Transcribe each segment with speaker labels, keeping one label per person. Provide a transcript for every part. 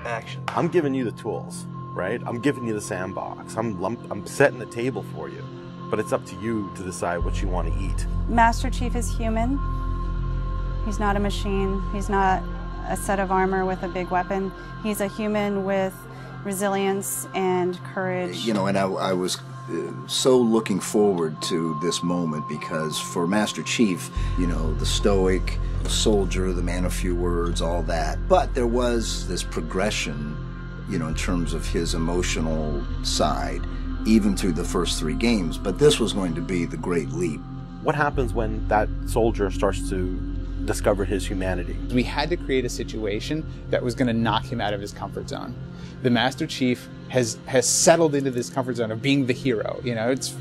Speaker 1: Action.
Speaker 2: I'm giving you the tools, right? I'm giving you the sandbox. I'm setting the table for you, but it's up to you to decide what you want to eat.
Speaker 3: Master Chief is human. He's not a machine. He's not a set of armor with a big weapon. He's a human with resilience and courage.
Speaker 4: You know, and I was so looking forward to this moment because for Master Chief, you know, the stoic, the soldier, the man of few words, all that. But there was this progression, you know, in terms of his emotional side, even through the first 3 games. But this was going to be the great leap.
Speaker 2: What happens when that soldier starts to discover his humanity?
Speaker 5: We had to create a situation that was going to knock him out of his comfort zone. The Master Chief has settled into this comfort zone of being the hero. You know, it's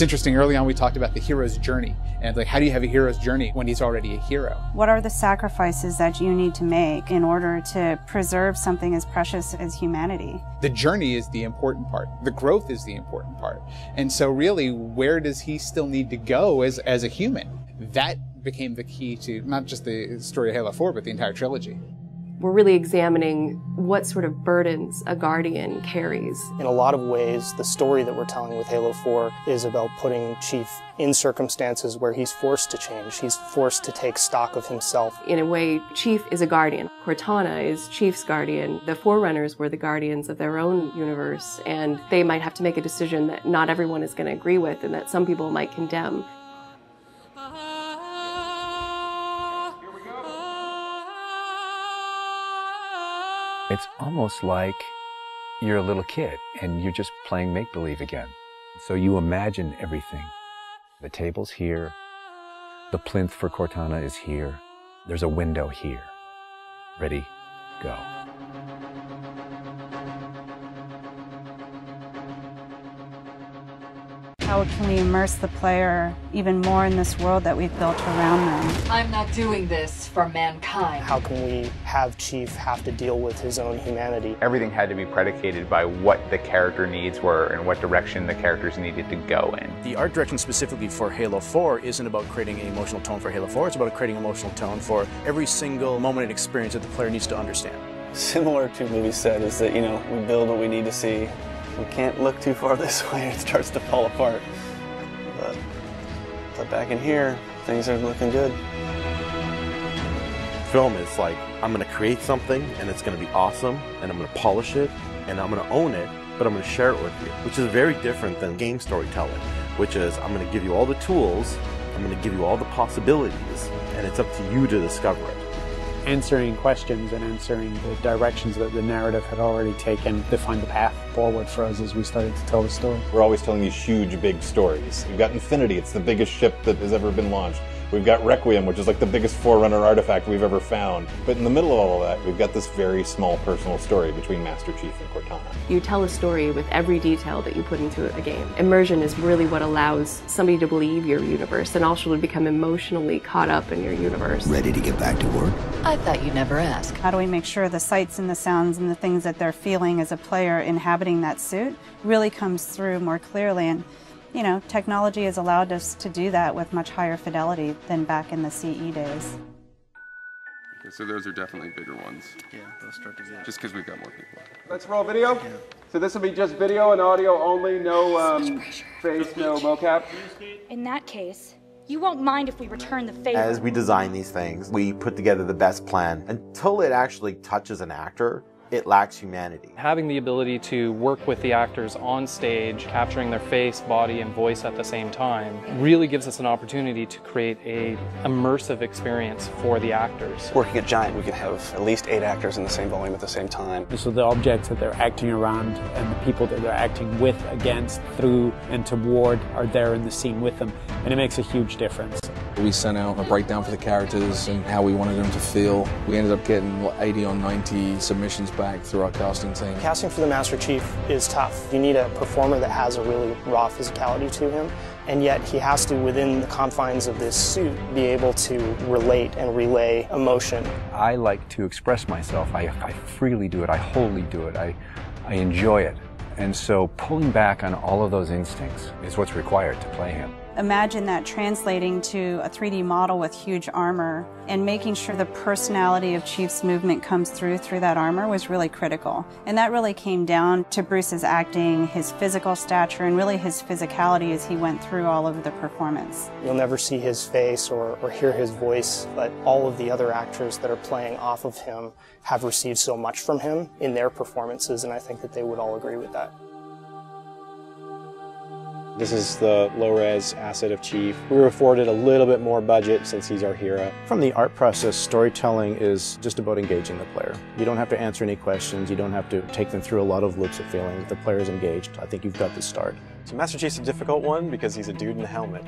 Speaker 5: interesting. Early on, we talked about the hero's journey, and like, how do you have a hero's journey when he's already a hero?
Speaker 3: What are the sacrifices that you need to make in order to preserve something as precious as humanity?
Speaker 5: The journey is the important part. The growth is the important part. And so really, where does he still need to go as a human? That became the key to not just the story of Halo 4, but the entire trilogy.
Speaker 6: We're really examining what sort of burdens a Guardian carries.
Speaker 1: In a lot of ways, the story that we're telling with Halo 4 is about putting Chief in circumstances where he's forced to change. He's forced to take stock of himself.
Speaker 6: In a way, Chief is a Guardian. Cortana is Chief's Guardian. The Forerunners were the Guardians of their own universe, and they might have to make a decision that not everyone is going to agree with and that some people might condemn.
Speaker 7: It's almost like you're a little kid and you're just playing make-believe again. So you imagine everything. The table's here. The plinth for Cortana is here. There's a window here. Ready, go.
Speaker 3: How can we immerse the player even more in this world that we've built around them?
Speaker 8: I'm not doing this for mankind.
Speaker 1: How can we have Chief have to deal with his own humanity?
Speaker 9: Everything had to be predicated by what the character needs were and what direction the characters needed to go in.
Speaker 10: The art direction specifically for Halo 4 isn't about creating an emotional tone for Halo 4, it's about creating an emotional tone for every single moment and experience that the player needs to understand.
Speaker 11: Similar to what we said is that, you know, we build what we need to see. We can't look too far this way, it starts to fall apart. But back in here, things are looking good.
Speaker 2: Film is like, I'm going to create something and it's going to be awesome and I'm going to polish it and I'm going to own it, but I'm going to share it with you, which is very different than game storytelling, which is I'm going to give you all the tools, I'm going to give you all the possibilities, and it's up to you to discover it.
Speaker 12: Answering questions and answering the directions that the narrative had already taken defined the path forward for us as we started to tell the story.
Speaker 13: We're always telling these huge, big stories. We've got Infinity, it's the biggest ship that has ever been launched. We've got Requiem, which is like the biggest Forerunner artifact we've ever found. But in the middle of all of that, we've got this very small personal story between Master Chief and Cortana.
Speaker 6: You tell a story with every detail that you put into a game. Immersion is really what allows somebody to believe your universe and also to become emotionally caught up in your universe.
Speaker 4: Ready to get back to work?
Speaker 8: I thought you'd never ask.
Speaker 3: How do we make sure the sights and the sounds and the things that they're feeling as a player inhabiting that suit really comes through more clearly? And you know, technology has allowed us to do that with much higher fidelity than back in the CE days.
Speaker 14: Okay, so those are definitely bigger ones.
Speaker 11: Yeah, those start to get.
Speaker 14: Just because we've got more people.
Speaker 15: Let's roll video. Yeah. So this will be just video and audio only, no face, no mocap.
Speaker 16: In that case, you won't mind if we return the favor.
Speaker 2: As we design these things, we put together the best plan. Until it actually touches an actor, it lacks humanity.
Speaker 17: Having the ability to work with the actors on stage, capturing their face, body, and voice at the same time, really gives us an opportunity to create an immersive experience for the actors.
Speaker 11: Working at Giant, we could have at least 8 actors in the same volume at the same time.
Speaker 12: So the objects that they're acting around and the people that they're acting with, against, through, and toward are there in the scene with them, and it makes a huge difference.
Speaker 18: We sent out a breakdown for the characters and how we wanted them to feel. We ended up getting 80 or 90 submissions back through our casting team.
Speaker 1: Casting for the Master Chief is tough. You need a performer that has a really raw physicality to him, and yet he has to, within the confines of this suit, be able to relate and relay emotion.
Speaker 7: I like to express myself. I freely do it. I wholly do it. I enjoy it. And so pulling back on all of those instincts is what's required to play him.
Speaker 3: Imagine that translating to a 3D model with huge armor, and making sure the personality of Chief's movement comes through that armor was really critical. And that really came down to Bruce's acting, his physical stature, and really his physicality as he went through all of the performance.
Speaker 1: You'll never see his face or hear his voice, but all of the other actors that are playing off of him have received so much from him in their performances, and I think that they would all agree with that.
Speaker 19: This is the low-res asset of Chief. We were afforded a little bit more budget since he's our hero.
Speaker 10: From the art process, storytelling is just about engaging the player. You don't have to answer any questions. You don't have to take them through a lot of loops of feeling. The player is engaged. I think you've got the start.
Speaker 19: So Master Chief's a difficult one because he's a dude in a helmet.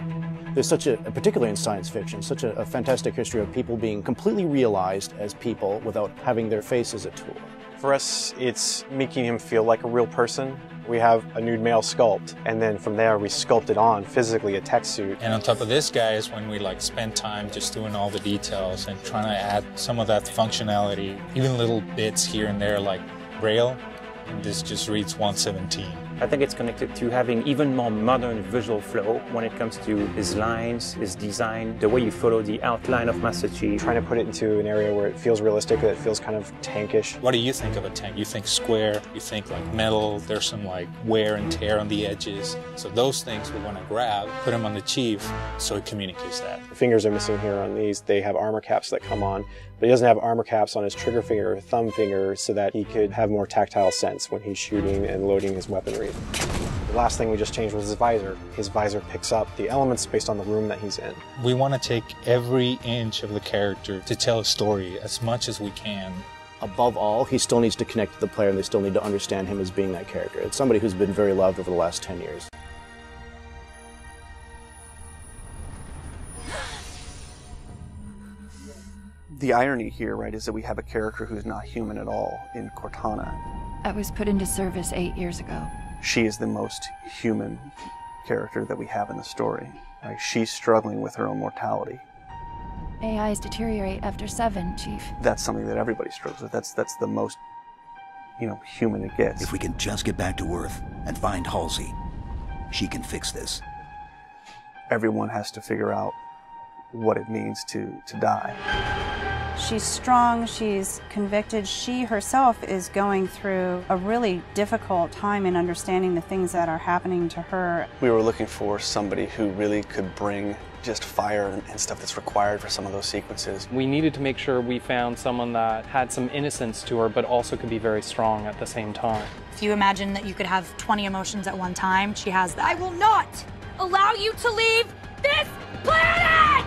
Speaker 10: There's such a, particularly in science fiction, such a fantastic history of people being completely realized as people without having their face as a tool.
Speaker 19: For us, it's making him feel like a real person. We have a nude male sculpt, and then from there we sculpt it on physically a tech suit.
Speaker 20: And on top of this, guys, when we spend time just doing all the details and trying to add some of that functionality, even little bits here and there like Braille, and this just reads 117.
Speaker 21: I think it's connected to having even more modern visual flow when it comes to his lines, his design, the way you follow the outline of Master Chief.
Speaker 19: Trying to put it into an area where it feels realistic, that it feels kind of tankish.
Speaker 20: What do you think of a tank? You think square, you think metal, there's some wear and tear on the edges. So those things we want to grab, put them on the Chief so it communicates that.
Speaker 19: The fingers are missing here on these. They have armor caps that come on, but he doesn't have armor caps on his trigger finger or thumb finger so that he could have more tactile sense when he's shooting and loading his weaponry. The last thing we just changed was his visor. His visor picks up the elements based on the room that he's in.
Speaker 20: We want to take every inch of the character to tell a story as much as we can.
Speaker 10: Above all, he still needs to connect to the player, and they still need to understand him as being that character. It's somebody who's been very loved over the last 10 years.
Speaker 22: The irony here, right, is that we have a character who's not human at all in Cortana.
Speaker 23: I was put into service 8 years ago.
Speaker 22: She is the most human character that we have in the story. Right? She's struggling with her own mortality.
Speaker 23: AIs deteriorate after 7, Chief.
Speaker 22: That's something that everybody struggles with. That's the most, human it gets.
Speaker 24: If we can just get back to Earth and find Halsey, she can fix this.
Speaker 22: Everyone has to figure out what it means to die.
Speaker 3: She's strong, she's convicted. She herself is going through a really difficult time in understanding the things that are happening to her.
Speaker 11: We were looking for somebody who really could bring just fire and stuff that's required for some of those sequences.
Speaker 17: We needed to make sure we found someone that had some innocence to her, but also could be very strong at the same time.
Speaker 16: If you imagine that you could have 20 emotions at one time, she has that. I will not allow you to leave this planet!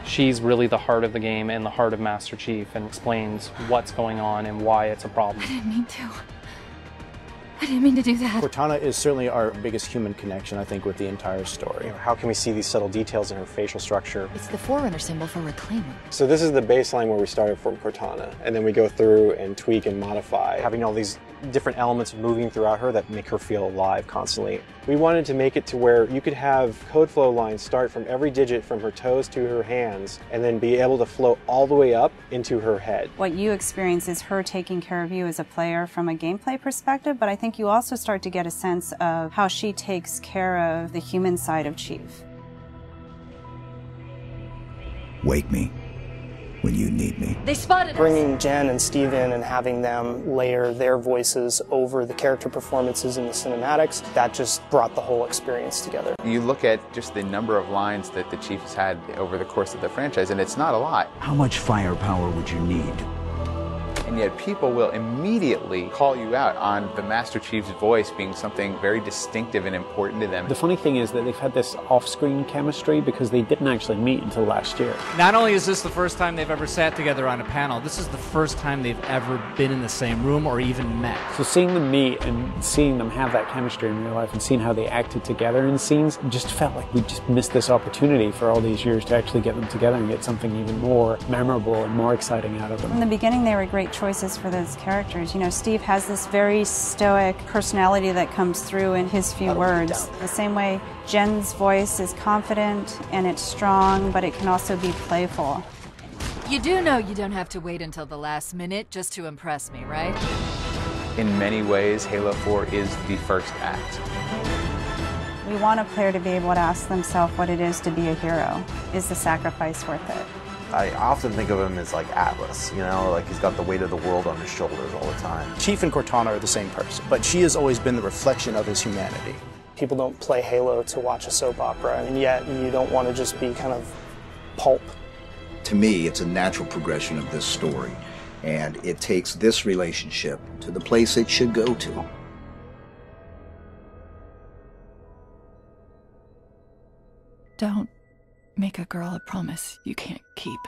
Speaker 17: She's really the heart of the game and the heart of Master Chief, and explains what's going on and why it's a problem.
Speaker 23: I didn't mean to. I didn't mean to do that.
Speaker 10: Cortana is certainly our biggest human connection, I think, with the entire story.
Speaker 19: How can we see these subtle details in her facial structure?
Speaker 23: It's the Forerunner symbol for Reclaimer.
Speaker 19: So this is the baseline where we started from Cortana, and then we go through and tweak and modify, having all these different elements moving throughout her that make her feel alive constantly. We wanted to make it to where you could have code flow lines start from every digit from her toes to her hands, and then be able to flow all the way up into her head.
Speaker 3: What you experience is her taking care of you as a player from a gameplay perspective, but I think you also start to get a sense of how she takes care of the human side of Chief.
Speaker 24: Wake me when you need me.
Speaker 16: They spotted us.
Speaker 1: Bringing Jen and Steve in and having them layer their voices over the character performances in the cinematics, that just brought the whole experience together.
Speaker 9: You look at just the number of lines that the Chief has had over the course of the franchise, and it's not a lot.
Speaker 24: How much firepower would you need?
Speaker 9: And yet people will immediately call you out on the Master Chief's voice being something very distinctive and important to them.
Speaker 12: The funny thing is that they've had this off-screen chemistry because they didn't actually meet until last year.
Speaker 25: Not only is this the first time they've ever sat together on a panel, this is the first time they've ever been in the same room or even met.
Speaker 12: So seeing them meet and seeing them have that chemistry in real life and seeing how they acted together in scenes, just felt like we just missed this opportunity for all these years to actually get them together and get something even more memorable and more exciting out of them.
Speaker 3: In the beginning, they were great choices for those characters. You know, Steve has this very stoic personality that comes through in his few words. The same way Jen's voice is confident and it's strong, but it can also be playful.
Speaker 8: You do know you don't have to wait until the last minute just to impress me, right?
Speaker 9: In many ways, Halo 4 is the first act.
Speaker 3: We want a player to be able to ask themselves what it is to be a hero. Is the sacrifice worth it?
Speaker 2: I often think of him as like Atlas, you know, like he's got the weight of the world on his shoulders all the time.
Speaker 10: Chief and Cortana are the same person, but she has always been the reflection of his humanity.
Speaker 1: People don't play Halo to watch a soap opera, and yet you don't want to just be kind of pulp.
Speaker 24: To me, it's a natural progression of this story, and it takes this relationship to the place it should go to.
Speaker 23: Don't make a girl a promise you can't keep.